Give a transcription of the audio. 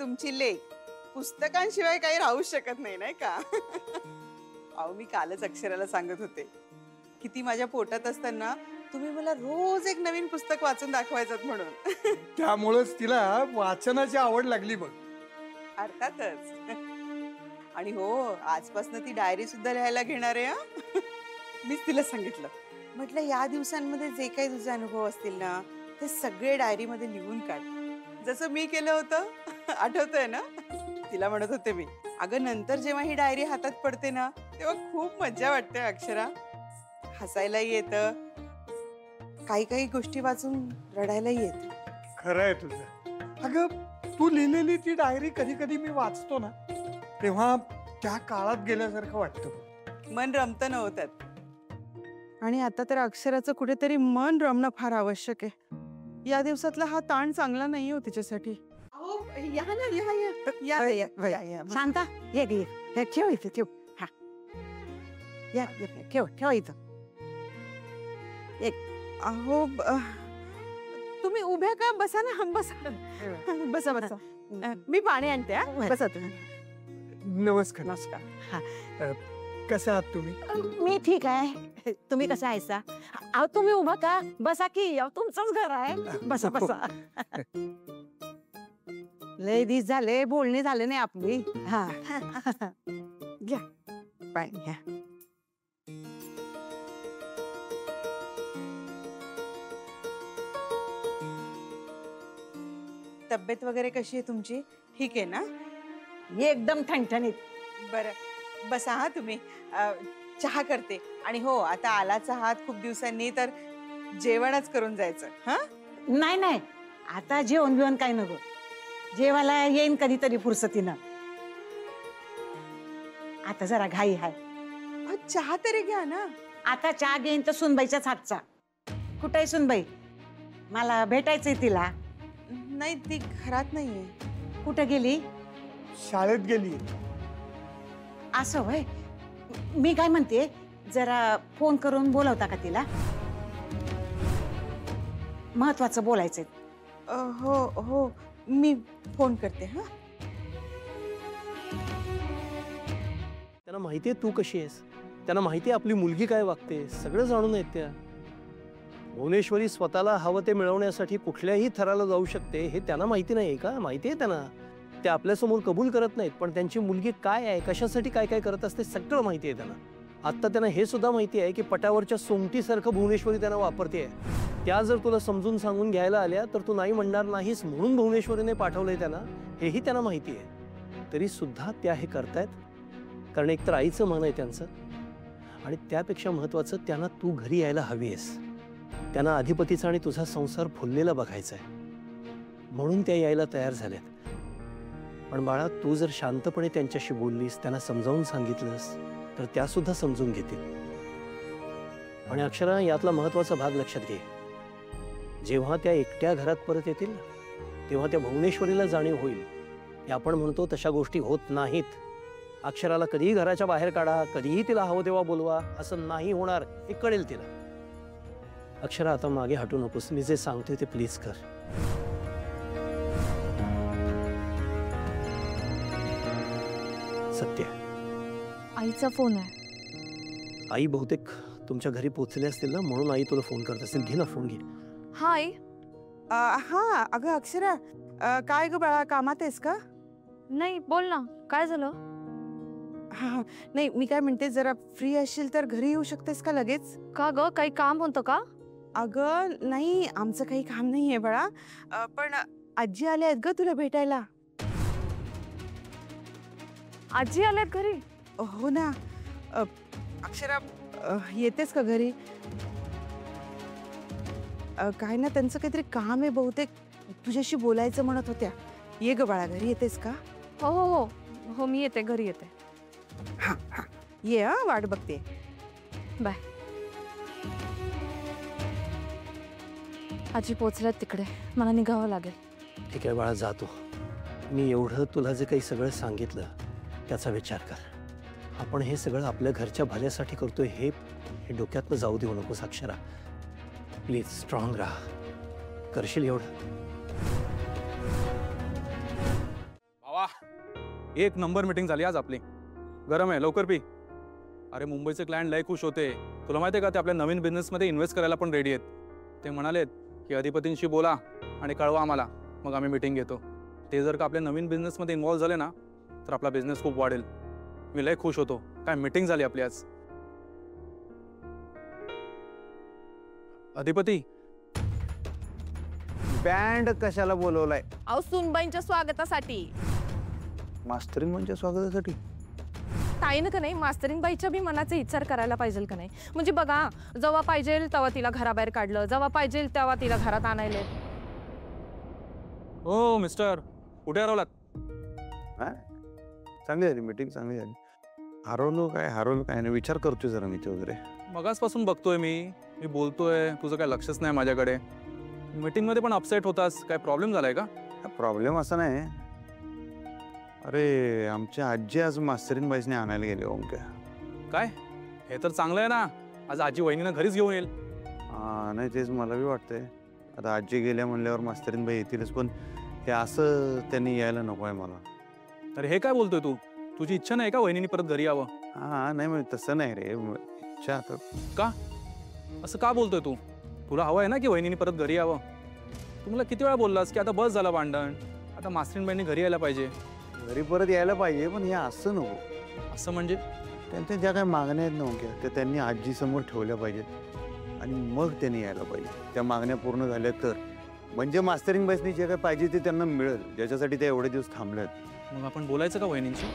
तुमची लेक पुस्तकांशिवाय काही राहू शकत नाही, नाही का? अहो, मी कालच अक्षराला सांगत होते, किती माझ्या पोटात असताना तुम्ही मला रोज एक नवीन पुस्तक वाचून दाखवायचं म्हणून. त्यामुळेच तिला वाचनाची आवड लागली बघ. अर्थातच. आणि हो, आजपासून ती डायरी सुद्धा लिहायला घेणार आहे. हा, मीच तिला सांगितलं, म्हटलं या दिवसांमध्ये जे काही तुझे अनुभव असतील ना, ते सगळे डायरी मध्ये लिहून काढ, जसं मी केलं होतं. आठवतंय ना? तिला म्हणत होते मी, अगं नंतर जेव्हा ही डायरी हातात पडते ना, तेव्हा खूप मज्जा वाटते अक्षरा. हसायलाही येतं, काही काही गोष्टी वाचून रडायलाही येतं. खरं आहे तुझं. अगं तू लिहिलेली ती डायरी कधी कधी मी वाचतो ना, तेव्हा त्या काळात गेल्यासारखं वाटतं. मन रमतं नव्हतं. आणि आता तर अक्षराचं कुठेतरी मन रमणं फार आवश्यक आहे. या दिवसातला हा ताण चांगला नाही हो तिच्यासाठी. या ना, या. शांता ये घे, हे ठेव इथं, ठेव. हा या ठेव ठेव इथं. अहो, तुम्ही उभ्या का? बसा ना, बसा बसा बसा. मी पाणी आणते. बसा तुम्ही. नमस्कार. नमस्कार. कसे आहात तुम्ही? मी ठीक आहे. तुम्ही कसं आहेसा? अहो तुम्ही उभा का? बसा की, अहो तुमचंच घर आहे. बसा बसा. लय दिस झाले, बोलणे झाले नाही आपली. हा घ्या पाणी घ्या. तब्येत वगैरे कशी आहे तुमची? ठीक आहे ना? एकदम ठणठणीत. बरं, बसा. हा तुम्ही, चहा करते. आणि हो, आता आलाच आहात खूप दिवसांनी, तर जेवणच करून जायचं. हा, नाही नाही, आता जेवण बिवण काय नको. जेवायला येईन कधीतरी फुरसतीनं. आता जरा घाई आहे. चहा तरी घ्या ना. आता चहा घेईन तर सुनबाईच्याच हातचा. कुठे आहे सुनबाई? मला भेटायचंय तिला. नाही, ती घरात नाहीये. कुठं गेली? शाळेत गेली. असं होय. मी काय म्हणते, जरा फोन करून बोलवता का तिला? महत्वाचं बोलायचंय. हो हो, मी फोन करते. हा, त्यांना माहिती आहे तू कशी आहेस, त्यांना माहिती आहे आपली मुलगी काय वागते, सगळं जाणून आहेत त्या. भुवनेश्वरी स्वतःला हवं ते मिळवण्यासाठी कुठल्याही थराला जाऊ शकते हे त्यांना माहिती नाही का? माहिती आहे त्यांना. ते आपल्यासमोर कबूल करत नाहीत, पण त्यांची मुलगी काय आहे, कशासाठी काय काय करत असते सगळं माहिती आहे त्यांना. आत्ता त्यांना हे सुद्धा माहिती आहे की पटावरच्या सोंगटीसारखं भुवनेश्वरी त्यांना वापरते. त्या जर तुला समजून सांगून घ्यायला आल्या तर तू नाही म्हणणार नाहीस, म्हणून भुवनेश्वरीने पाठवलंय त्यांना, हेही त्यांना माहिती आहे. तरी सुद्धा त्या हे करतायत, कारण एकतर आईचं मन आहे त्यांचं, आणि त्यापेक्षा महत्वाचं त्यांना तू घरी यायला हवी आहेस. त्यांना अधिपतीचा आणि तुझा संसार फुललेला बघायचा आहे, म्हणून त्या यायला तयार झाल्यात. पण बाळा, तू जर शांतपणे त्यांच्याशी बोललीस, त्यांना समजावून सांगितलंस, तर त्या सुद्धा समजून घेतील. आणि अक्षरा, यातला महत्वाचा भाग लक्षात घे. जेव्हा त्या एकट्या घरात परत येतील तेव्हा त्या भुवनेश्वरीला जाणीव होईल की आपण म्हणतो तशा गोष्टी होत नाहीत. अक्षराला कधीही घराच्या बाहेर काढा, कधीही तिला हवं तेव्हा बोलवा, असं नाही होणार, हे कळेल तिला. अक्षरा, आता मागे हटू नकोस. मी जे सांगतोय ते प्लीज कर. सत्य, आईचा फोन आहे. आई बहुतेक तुमच्या घरी पोहोचले असतील ना, म्हणून आई तुला फोन करत असेल. घे ना फोन, घे. हा आई. हा, अगं अक्षरा, काय ग बाळा, कामात आहेस का? नाही, बोल ना, काय झालं? हा, नाही, मी काय म्हणते, जरा फ्री असशील तर घरी येऊ शकतेस का लगेच? का ग, काही काम होतं का? अगं नाही, आमचं काही काम नाहीये बाळा, पण आजी आल्या आहेत ग तुला भेटायला. आजी आल्यात घरी? हो ना. अक्षरा, येतेस का घरी? काय ना, त्यांचं काहीतरी काम आहे बहुतेक, तुझ्याशी बोलायचं म्हणत होत्या. ये ग बाळा, घरी येतेस का? हो हो हो हो, मी येते, घरी येते. हा हा, ये. हा, वाट बघते. बाय. आजी पोचल्यात तिकडे, मला निघावं लागेल. ठीक आहे बाळा, जातो मी. एवढं तुला जे काही सगळं सांगितलं त्याचा विचार कर. आपण हे सगळं आपल्या घरच्या भल्यासाठी करतोय हे डोक्यातनं जाऊ देऊ नकोस अक्षरा. प्लीज स्ट्रॉंग राहा. करशील एवढं? एक नंबर मीटिंग झाली आज आपली. गरम आहे, लवकर पी. अरे मुंबईचे क्लायंट लय खुश होते. तुला माहिती आहे का, ते आपल्या नवीन बिझनेसमध्ये इन्व्हेस्ट करायला पण रेडी आहेत. ते म्हणालेत की अधिपतींशी बोला आणि कळवा आम्हाला, मग आम्ही मीटिंग घेतो. ते जर का आपल्या नवीन बिझनेसमध्ये इन्व्हॉल्व झाले ना तर आपला बिझनेस खूप वाढेल. मी लय खुश होतो. काय मीटिंग झाली आपली आज. अधिपती, बँड कशाला बोलवलाय? अहो सुनबाईंच्या स्वागतासाठी. मास्तरीन म्हणजे स्वागतासाठी? ताईनं का नाही मास्तरीन बाईच्या बी मनाचे विचार करायला पाहिजे का नाही. म्हणजे बघा, जेव्हा पाहिजे तेव्हा तिला घराबाहेर काढलं, जेव्हा पाहिजे तेव्हा तिला घरात आणायले. हो मिस्टर, कुठे हरवलात? चांगली झाली मीटिंग, चांगली झाली. हरवलो काय नाही, विचार करतोय जरा मी ते वगैरे. मगासपासून बघतोय मी बोलतोय, तुझं काय लक्षच नाही माझ्याकडे. मीटिंगमध्ये पण अपसेट होतास, काय प्रॉब्लेम झालाय का? प्रॉब्लेम असा नाही. अरे आमच्या आजी आज मास्तरीन बाईसने आणायला गेले ओंक्या. काय, हे तर चांगलं आहे ना. आज आजी वहिनीनं घरीच घेऊन येईल. नाही तेच मला बी वाटतंय. आता आजी गेल्या म्हणल्यावर मास्तरीन बाई येतीलच, पण हे असं त्यांनी यायला नको आहे मला. अरे हे काय बोलतोय तू? तुझी इच्छा नाही का वहिनीनी परत घरी यावं? नाही म्हणजे तसं नाही रे, इच्छा आता. का असं का बोलतोय तू? तुला हवं आहे ना की वहिनीनी परत घरी यावं? तुम्हाला किती वेळा बोललास की आता बस झालं भांडण, आता मास्तरीन बाईंनी घरी यायला पाहिजे. घरी परत यायला पाहिजे, पण हे असं नको. असं म्हणजे? त्यांच्या ज्या काही मागण्या आहेत नव्हत्या त्या त्यांनी आजीसमोर ठेवल्या पाहिजेत आणि मग त्यांनी यायला पाहिजे. त्या मागण्या पूर्ण झाल्या तर म्हणजे मास्तरिंग बाईसनी जे काही पाहिजे ते त्यांना मिळेल, ज्याच्यासाठी ते एवढे दिवस थांबलेत. मग आपण बोलायचं का वहिनींशी?